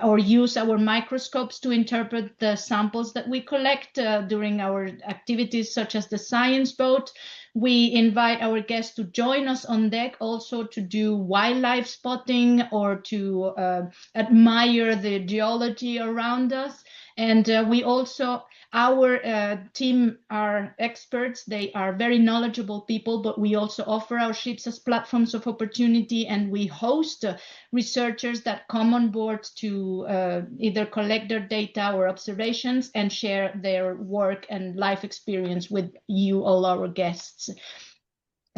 or use our microscopes to interpret the samples that we collect during our activities such as the science boat. We invite our guests to join us on deck also to do wildlife spotting or to admire the geology around us. And we also, our team are experts. They are very knowledgeable people, but we also offer our ships as platforms of opportunity, and we host researchers that come on board to either collect their data or observations and share their work and life experience with you, all our guests.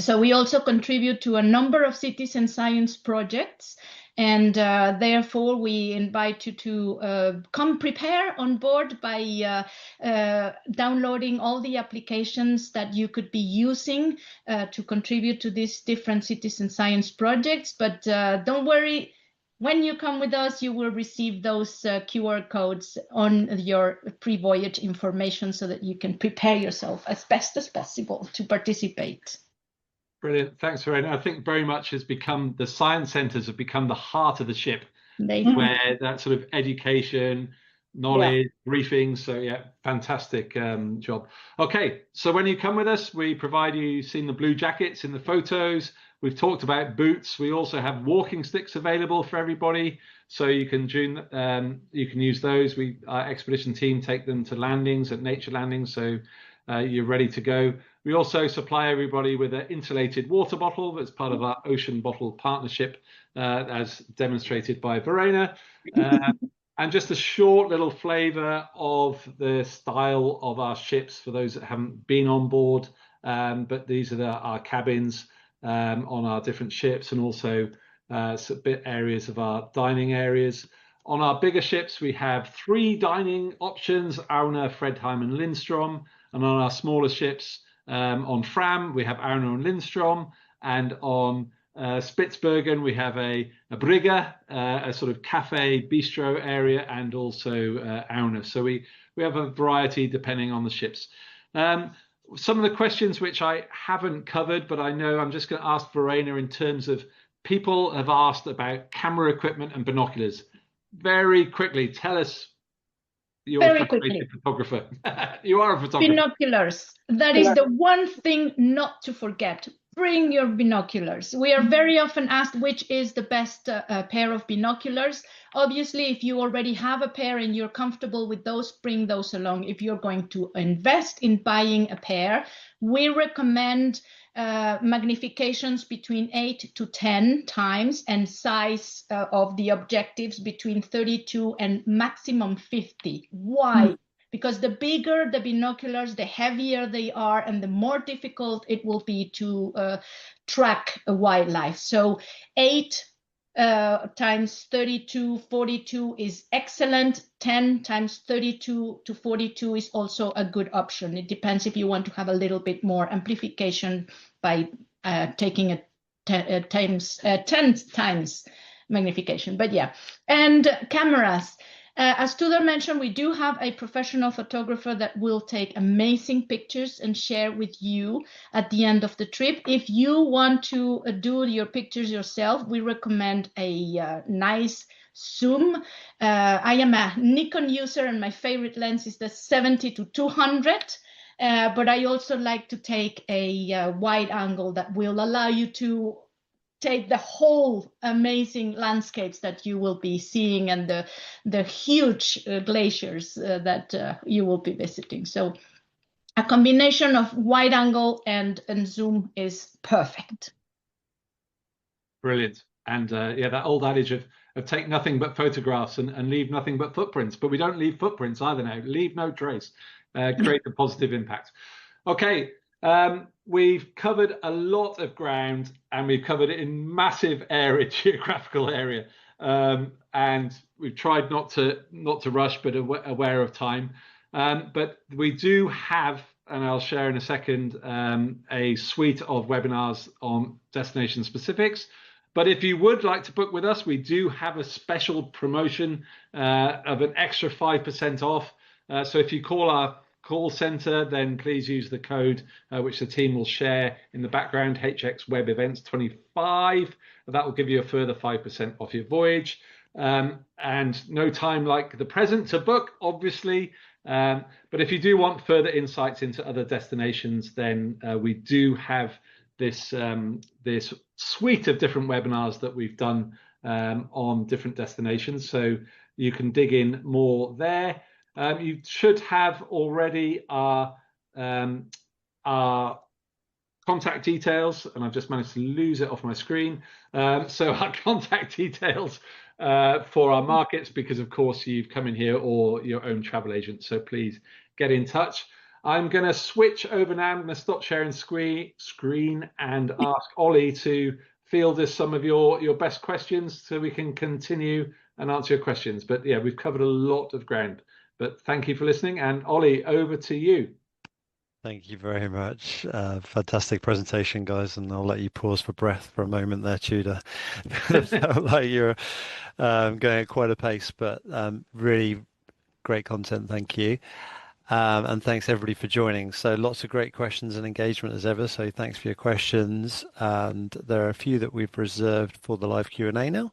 So we also contribute to a number of citizen science projects. And therefore, we invite you to come prepare on board by downloading all the applications that you could be using to contribute to these different citizen science projects. But don't worry, when you come with us, you will receive those QR codes on your pre-voyage information so that you can prepare yourself as best as possible to participate. Brilliant. Thanks, Verena. I think very much has become, the science centres have become the heart of the ship, where that sort of education, knowledge, briefings. So yeah, fantastic job. Okay, so when you come with us, we provide you, you've seen the blue jackets in the photos. We've talked about boots. We also have walking sticks available for everybody, so you can use those. Our expedition team take them to landings, at nature landings, so you're ready to go. We also supply everybody with an insulated water bottle that's part of our ocean bottle partnership, as demonstrated by Verena. And just a short little flavour of the style of our ships for those that haven't been on board. But these are our cabins on our different ships, and also some bit areas of our dining areas. On our bigger ships, we have 3 dining options: Auna, Fredheim, and Lindstrom. And on our smaller ships, on Fram, we have Auna and Lindstrom, and on Spitsbergen, we have a brygge, a sort of cafe bistro area, and also Auna. So we have a variety depending on the ships. Some of the questions which I haven't covered, but I know I'm just going to ask Verena in terms of people have asked about camera equipment and binoculars. Very quickly, tell us. You're a photographer. You are a photographer. Binoculars. That is the one thing not to forget. Bring your binoculars. We are very often asked which is the best pair of binoculars. Obviously, if you already have a pair and you're comfortable with those, bring those along. If you're going to invest in buying a pair, we recommend magnifications between 8 to 10 times, and size of the objectives between 32 and maximum 50. Why? Because the bigger the binoculars, the heavier they are, and the more difficult it will be to track a wildlife. So 8 times 32, 42 is excellent. 10 times 32 to 42 is also a good option. It depends if you want to have a little bit more amplification by taking a 10 times magnification. But yeah, and cameras. As Tudor mentioned, we do have a professional photographer that will take amazing pictures and share with you at the end of the trip. If you want to do your pictures yourself, we recommend a nice zoom. I am a Nikon user, and my favorite lens is the 70 to 200. But I also like to take a wide angle that will allow you to take the whole amazing landscapes that you will be seeing, and the huge glaciers that you will be visiting. So a combination of wide angle and zoom is perfect. Brilliant. And yeah, that old adage of take nothing but photographs and leave nothing but footprints. But we don't leave footprints either now. Leave no trace. Create a positive impact. Okay, we've covered a lot of ground, and we've covered it in massive area, geographical area. And we've tried not to rush, but aware of time. But we do have, and I'll share in a second, a suite of webinars on destination specifics. But if you would like to book with us, we do have a special promotion of an extra 5% off. So if you call our call center, then please use the code which the team will share in the background, HX Web Events 25. That will give you a further 5% off your voyage. And no time like the present to book, obviously. But if you do want further insights into other destinations, then we do have this suite of different webinars that we've done on different destinations. So you can dig in more there. You should have already our contact details, and I've just managed to lose it off my screen. So our contact details for our markets, because of course you've come in here, or your own travel agent. So please get in touch. I'm going to switch over now. I'm going to stop sharing screen and ask Ollie to field us some of your best questions so we can continue and answer your questions. But yeah, we've covered a lot of ground. But thank you for listening. And Ollie, over to you. Thank you very much. Fantastic presentation, guys. And I'll let you pause for breath for a moment there, Tudor. It felt like you're going at quite a pace, but really great content. Thank you. And thanks everybody for joining. So lots of great questions and engagement as ever. So thanks for your questions. And there are a few that we've reserved for the live Q&A now.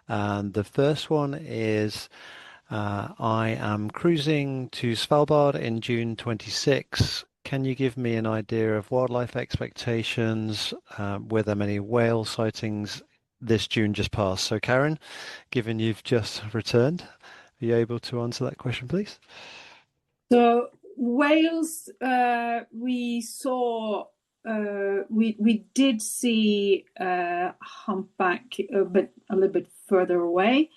And the first one is, I am cruising to Svalbard in June 26. Can you give me an idea of wildlife expectations? Were there many whale sightings this June just passed? So Karin, given you've just returned, are you able to answer that question, please? So whales, we saw, we did see humpback, but a little bit further away.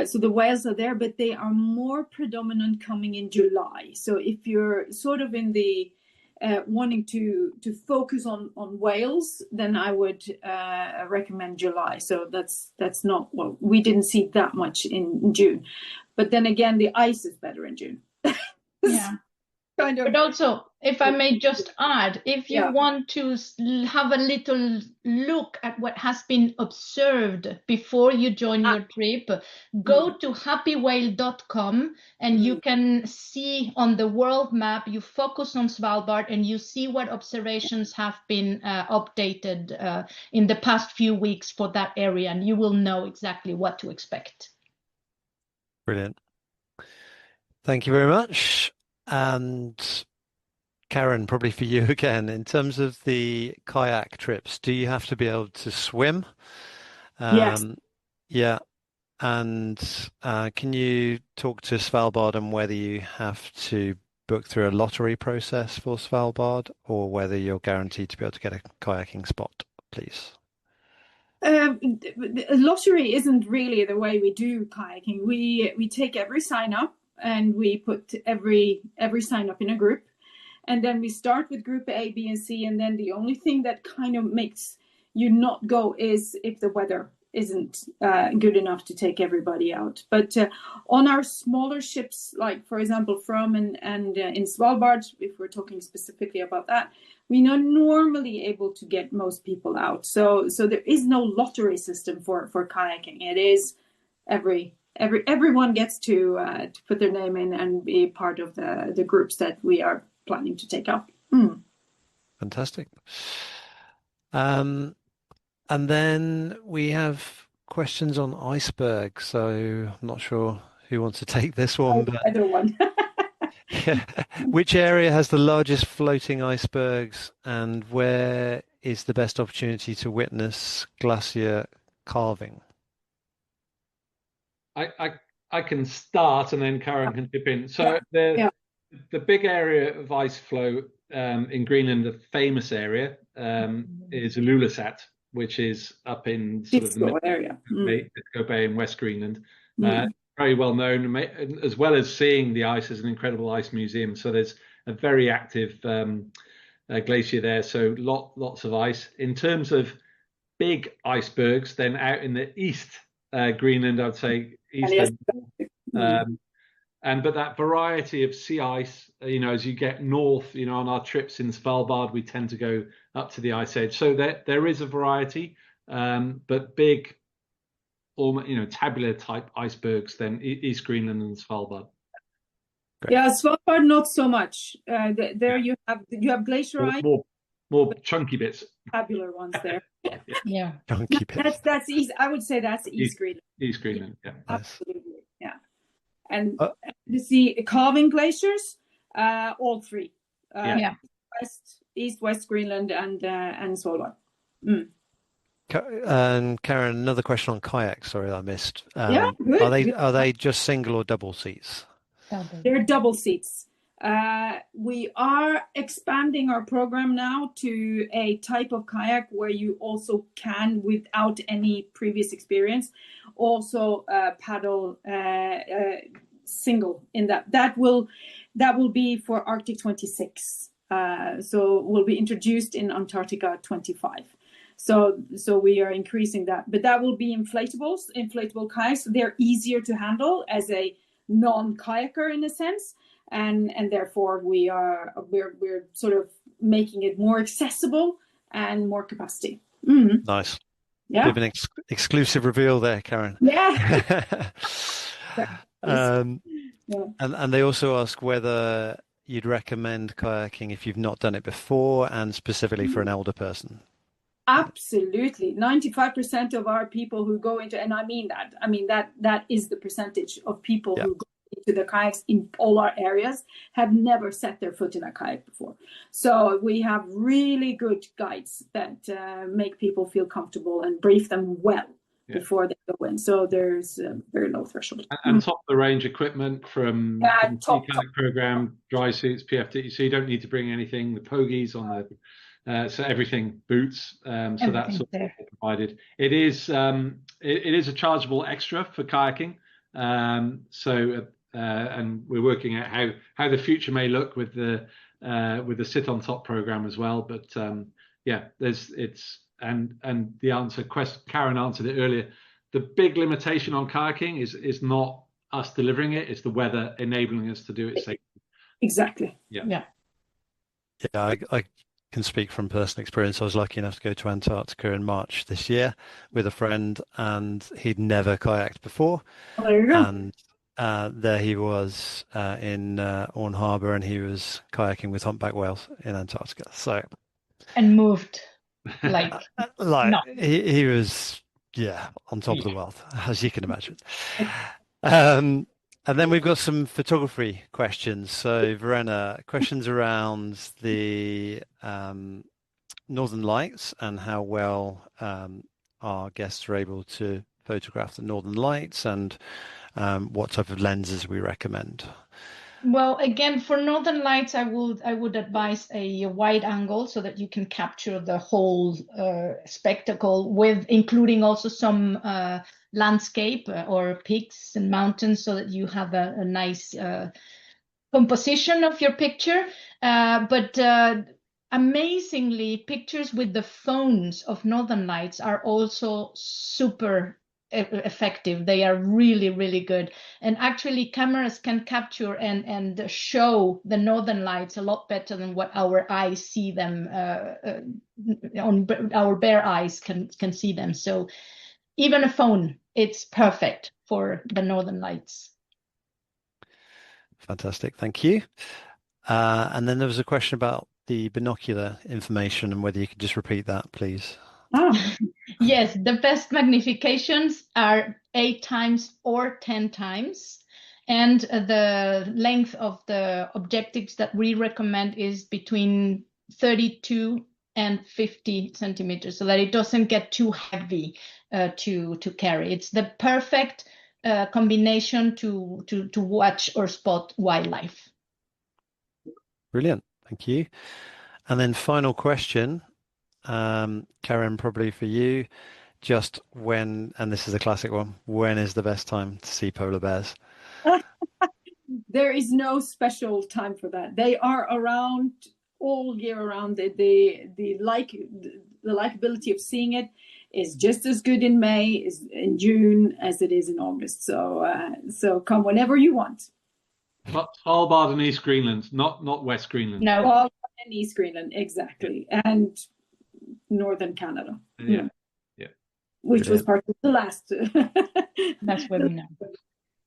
So the whales are there, but they are more predominant coming in July. So if you're sort of in the wanting to focus on whales, then I would recommend July. So that's not what we didn't see that much in June. But then again, the ice is better in June. Yeah. Kind of. But also, if I may just add, if you want to have a little look at what has been observed before you join your trip, go to happywhale.com and you can see on the world map, you focus on Svalbard and you see what observations have been updated in the past few weeks for that area, and you will know exactly what to expect. Brilliant. Thank you very much. And Karin, probably for you again, in terms of the kayak trips, do you have to be able to swim? Yes. Yeah. And can you talk to Svalbard and whether you have to book through a lottery process for Svalbard, or whether you're guaranteed to be able to get a kayaking spot, please? Lottery isn't really the way we do kayaking. We take every sign up and we put every sign up in a group, and then we start with group A, B, and C, and then the only thing that kind of makes you not go is if the weather isn't good enough to take everybody out. But on our smaller ships, like for example from and in Svalbard, if we're talking specifically about that, we are normally able to get most people out. So there is no lottery system for kayaking. It is everyone gets to put their name in and be part of the groups that we are planning to take up. Fantastic. And then we have questions on icebergs. So I'm not sure who wants to take this one. But Either one. yeah. Which area has the largest floating icebergs, and where is the best opportunity to witness glacier calving? I can start and then Karin can chip in. So the the big area of ice flow in Greenland, the famous area, is Ilulissat, which is up in sort of the Disco area. Disco Bay in West Greenland. Mm. Very well known, as well as seeing the ice as an incredible ice museum. So there's a very active glacier there. So lots of ice. In terms of big icebergs, then out in the East Greenland, I'd say eastern. But that variety of sea ice, as you get north, on our trips in Svalbard, we tend to go up to the ice edge. So there is a variety, but big, tabular type icebergs, then East Greenland and Svalbard. Great. Yeah, Svalbard not so much. There you have glacier ice. More chunky bits. Tabular ones there. Yeah. Chunky bits. That's East. I would say that's East Greenland. East Greenland, yeah. Absolutely, yeah. And you see carving glaciers, all three. East, West Greenland, and Svalbard. Mm. And Karin, another question on kayaks. Sorry, I missed. Good. Are they just single or double seats? They're double seats. We are expanding our program now to a type of kayak where you also can, without any previous experience, also paddle single in that. That will be for Arctic 26. So will be introduced in Antarctica 25. So we are increasing that, but that will be inflatable kayaks. They're easier to handle as a non-kayaker in a sense, and therefore we're sort of making it more accessible and more capacity. Mm. Nice. Yeah. Bit of an exclusive reveal there, Karin. Yeah. And they also ask whether you'd recommend kayaking if you've not done it before, and specifically for an elder person. Absolutely. 95% of our people who go into, and I mean that is the percentage of people who go into the kayaks in all our areas, have never set their foot in a kayak before. So we have really good guides that make people feel comfortable and brief them well before they go in. So there's a very low threshold. And top of the range equipment from the kayak program, dry suits, PFD. So you don't need to bring anything. The pogies on the so everything, boots, so that's sort of provided. It is a chargeable extra for kayaking. And we're working out how the future may look with the sit on top program as well. But and the answer, Karin answered it earlier. The big limitation on kayaking is not us delivering it; it's the weather enabling us to do it safely. Exactly. Yeah. I can speak from personal experience. I was lucky enough to go to Antarctica in March this year with a friend, and he'd never kayaked before. Oh, there you go. And there he was in Orne Harbour, and he was kayaking with humpback whales in Antarctica. And moved like he was on top of the world, as you can imagine. And then we've got some photography questions. So, Verena, questions around the Northern Lights and how well our guests are able to photograph the Northern Lights, and what type of lenses we recommend. Well, again, for Northern Lights, I would advise a wide angle so that you can capture the whole spectacle, with including also some landscape or peaks and mountains, so that you have a nice composition of your picture. But amazingly, pictures with the phones of Northern Lights are also super effective. They are really, really good. And actually, cameras can capture and show the Northern Lights a lot better than what our eyes see them. On our bare eyes can see them. So even a phone, it's perfect for the Northern Lights. Fantastic, thank you. And then there was a question about the binocular information, and whether you could just repeat that, please. Yes, the best magnifications are 8 times or 10 times. And the length of the objectives that we recommend is between 32 and 50 centimeters, so that it doesn't get too heavy to carry. It's the perfect combination to watch or spot wildlife. Brilliant. Thank you. And then final question, Karin, probably for you, just when, and this is a classic one, when is the best time to see polar bears? There is no special time for that. They are around all year round. The likability of seeing it is just as good in May, is in June, as it is in August. So come whenever you want. Svalbard and East Greenland, not West Greenland. No. Svalbard and East Greenland, exactly, and northern Canada. Yeah. Which was part of the last. That's what we know.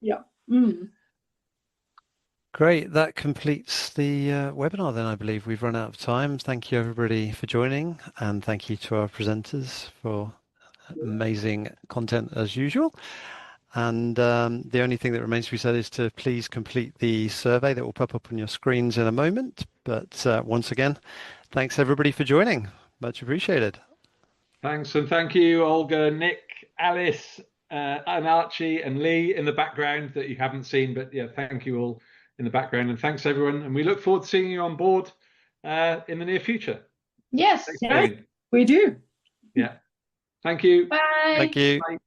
Yeah. Mm. Great. That completes the webinar then, I believe. We've run out of time. Thank you, everybody, for joining. And thank you to our presenters for amazing content as usual. And the only thing that remains to be said is to please complete the survey that will pop up on your screens in a moment. But once again, thanks, everybody, for joining. Much appreciated. Thanks. And thank you, Olga, Nick, Alice, and Archie and Lee in the background that you haven't seen. But yeah, thank you all in the background, and thanks everyone, and we look forward to seeing you on board in the near future. Yes. We do. Yeah. Thank you. Bye. Thank you. Bye.